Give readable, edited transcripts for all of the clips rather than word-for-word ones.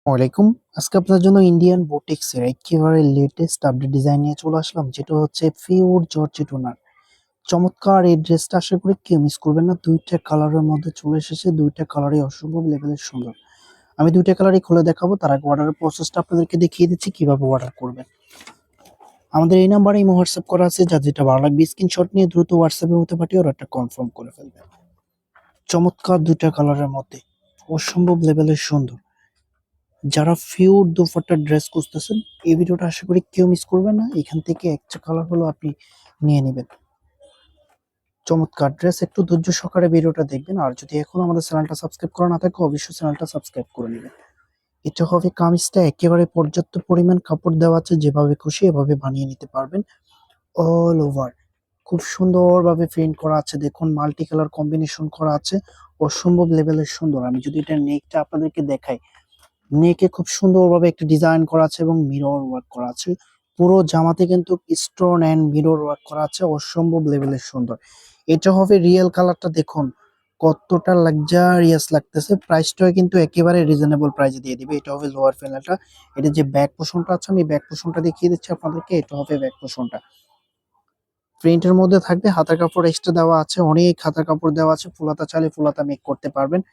ওয়ালাইকুম। আজকে আপনার জন্য ইন্ডিয়ান বুটিক্স এর একেবারে লেটেস্ট আপডেট ডিজাইন নিয়ে চলে আসলাম, যেটা হচ্ছে পিওর জর্জেট ওনার। চমৎকার এই ড্রেসটা আশা করি কেউ মিস করবেন না। দুইটা কালারের মধ্যে চলে এসেছে, দুইটা কালারই অসম্ভব লেভেলের সুন্দর। আমি দুইটা কালারই খুলে দেখাবো, তার আগে অর্ডারের প্রসেসটা আপনাদেরকে দেখিয়ে দিচ্ছি কিভাবে অর্ডার করবেন। আমাদের এই নাম্বারে ইমো হোয়াটসঅ্যাপ করা আছে, যার যেটা ভালো লাগবে স্ক্রিনশট নিয়ে দ্রুত হোয়াটসঅ্যাপের মধ্যে পাঠিয়ে অর্ডারটা কনফার্ম করে ফেলবেন। চমৎকার দুইটা কালারের মধ্যে অসম্ভব লেভেলের সুন্দর। যারা পিওর দোপাট্টার ড্রেস খুঁজতেছেন, এই ভিডিওটা আশা করি কেউ মিস করবেন না। এখান থেকে একটা কালার হলো আপনি নিয়ে নেবেন। চমৎকার ড্রেস, একটু ধৈর্য সহকারে ভিডিওটা দেখবেন। আর যদি এখনো আমাদের চ্যানেলটা সাবস্ক্রাইব করা না থাকে, অবশ্যই চ্যানেলটা সাবস্ক্রাইব করে নেবেন। এটা হবে কামিজটা, একেবারে পর্যাপ্ত পরিমাণ কাপড় দেওয়া আছে, যেভাবে খুশি এভাবে বানিয়ে নিতে পারবেন। অল ওভার খুব সুন্দরভাবে প্রিন্ট করা আছে, দেখুন মাল্টি কালার কম্বিনেশন করা আছে, অসম্ভব লেভেলের সুন্দর। আমি যদি এটা নেকটা আপনাদেরকে দেখাই, নেকে খুব সুন্দরভাবে একটা ডিজাইন করা আছে এবং মিরর ওয়ার্ক করা আছে। পুরো জামাতে কিন্তু স্টোন এন্ড মিরর ওয়ার্ক করা আছে, অসম্ভব লেভেলের সুন্দর। এটা হবে রিয়েল কালারটা, দেখুন কতটা লাক্সারিয়াস লাগতেছে। প্রাইসটাও কিন্তু একেবারে রিজনেবল প্রাইসে দিয়ে দিবে। এটা হবে লোয়ার প্যানেলটা। এটা যে ব্যাক পোর্শনটা আছে, আমি ব্যাক পোর্শনটা দেখিয়ে দিচ্ছি আপনাদেরকে। এটা হবে ব্যাক পোর্শনটা, প্রিন্টের মধ্যে থাকবে। হাতার কাপড় এক্সট্রা দেওয়া আছে, অনেক হাতার কাপড় দেওয়া আছে। ফুলাতা চাইলে ফুলাতা মেক করতে পারবেন।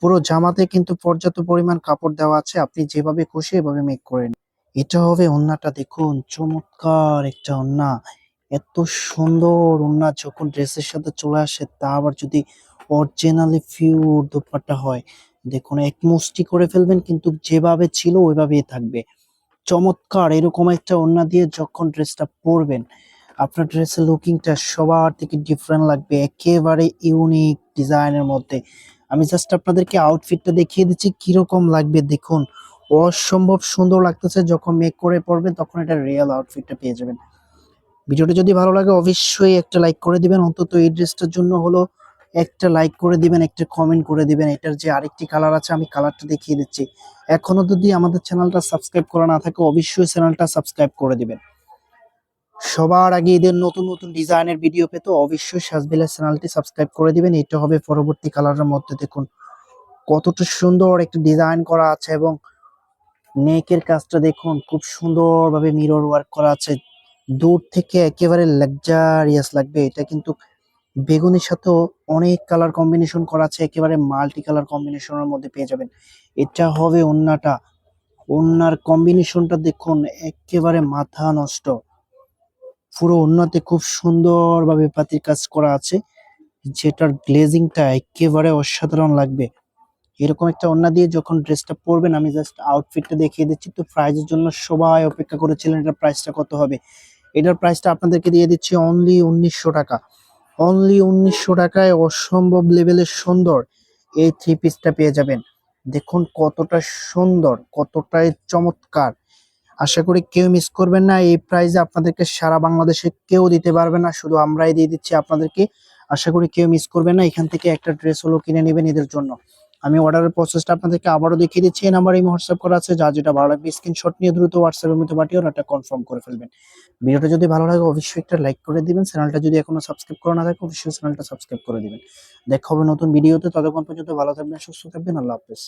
পুরো জামাতে কিন্তু পর্যাপ্ত পরিমাণ কাপড় দেওয়া আছে, আপনি যেভাবে খুশি এভাবে মেক করে নিন। এটা হবে ওড়নাটা, দেখুন চমৎকার একটা ওড়না। এত সুন্দর ওড়না যখন ড্রেসের সাথে চলে আসে, তা আবার যদি অরিজিনালি পিওর দোপাট্টা হয়, দেখুন এক মুষ্টি করে ফেলবেন, কিন্তু যেভাবে ছিল ওইভাবেই থাকবে। চমৎকার এরকম একটা ওড়না দিয়ে যখন ড্রেসটা পরবেন, আপনার ড্রেসের লুকিংটা সবার থেকে ডিফারেন্ট লাগবে, একেবারে ইউনিক ডিজাইনের মধ্যে। আমি জাস্ট আপনাদেরকে আউটফিটটা দেখিয়ে দিচ্ছি কিরকম লাগবে, দেখুন অসম্ভব সুন্দর লাগতেছে। যখন মেক করে পরবেন তখন এটা রিয়েল আউটফিটটা পেয়ে যাবেন। ভিডিওটা যদি ভালো লাগে অবশ্যই একটা লাইক করে দিবেন, অন্তত এই ড্রেসটার জন্য হলো একটা লাইক করে দিবেন, একটা কমেন্ট করে দিবেন। এটার যে আরেকটি কালার আছে, আমি কালারটা দেখিয়ে দিচ্ছি। এখনো যদি আমাদের চ্যানেলটা সাবস্ক্রাইব করা না থাকে, অবশ্যই চ্যানেলটা সাবস্ক্রাইব করে দিবেন। সবার আগে এদের নতুন নতুন ডিজাইনের ভিডিও পেতে অবশ্যই সাজবিলের চ্যানেলটি সাবস্ক্রাইব করে দিবেন। এটা হবে পরবর্তী কালারের মধ্যে, দেখুন কতটা সুন্দর একটা ডিজাইন করা আছে এবং নেকের কাজটা দেখুন খুব সুন্দরভাবে মিরর ওয়ার্ক করা আছে। দূর থেকে একেবারে লাক্সারিয়াস লাগবে। এটা কিন্তু বেগুনির সাথেও অনেক কালার কম্বিনেশন করা আছে, একেবারে মাল্টি কালার কম্বিনেশনের মধ্যে পেয়ে যাবেন। এটা হবে ওড়নাটা, ওড়নার কম্বিনেশনটা দেখুন একেবারে মাথা নষ্ট। পুরো ওড়নাতে খুব সুন্দরভাবে পাতির কাজ করা আছে, যেটার গ্লেজিংটা একেবারে অসাধারণ লাগবে। এরকম একটা ওড়না দিয়ে যখন ড্রেসটা পরবেন, আমি জাস্ট আউটফিটটা দেখিয়ে দিচ্ছি। তো প্রাইজের জন্য সবাই অপেক্ষা করেছিলেন, এটার প্রাইসটা কত হবে। এটার প্রাইসটা আপনাদেরকে দিয়ে দিচ্ছি অনলি 1900 টাকা। অনলি 1900 টাকায় অসম্ভব লেভেলের সুন্দর এই থ্রি পিসটা পেয়ে যাবেন। দেখুন কতটা সুন্দর, কতটাই চমৎকার। আশা করি কেউ মিস করবেন না। এই প্রাইসে আপনাদেরকে সারা বাংলাদেশে কেউ দিতে পারবে না, শুধু আমরাই দিয়ে দিচ্ছি আপনাদেরকে। আশা করি কেউ মিস করবেন না। এখান থেকে একটা ড্রেস হলো কিনে নেবেন এদের জন্য। আমি অর্ডারের প্রসেসটা আপনাদেরকে আবারও দেখিয়ে দিচ্ছি। এই নাম্বারে হোয়াটসঅ্যাপ করা আছে, যা যেটা ভালো লাগবে স্ক্রিনশট নিয়ে দ্রুত হোয়াটসঅ্যাপের মধ্যে পাঠিয়ে অর্ডারটা কনফার্ম করে ফেলবেন। ভিডিওটা যদি ভালো লাগে অবশ্যই একটা লাইক করে দিবেন। চ্যানেলটা যদি এখনো সাবস্ক্রাইব করা না থাকে, অবশ্যই চ্যানেলটা সাবস্ক্রাইব করে দিবেন। দেখা হবে নতুন ভিডিওতে, ততক্ষণ পর্যন্ত ভালো থাকবেন, সুস্থ থাকবেন। আল্লাহ হাফেজ।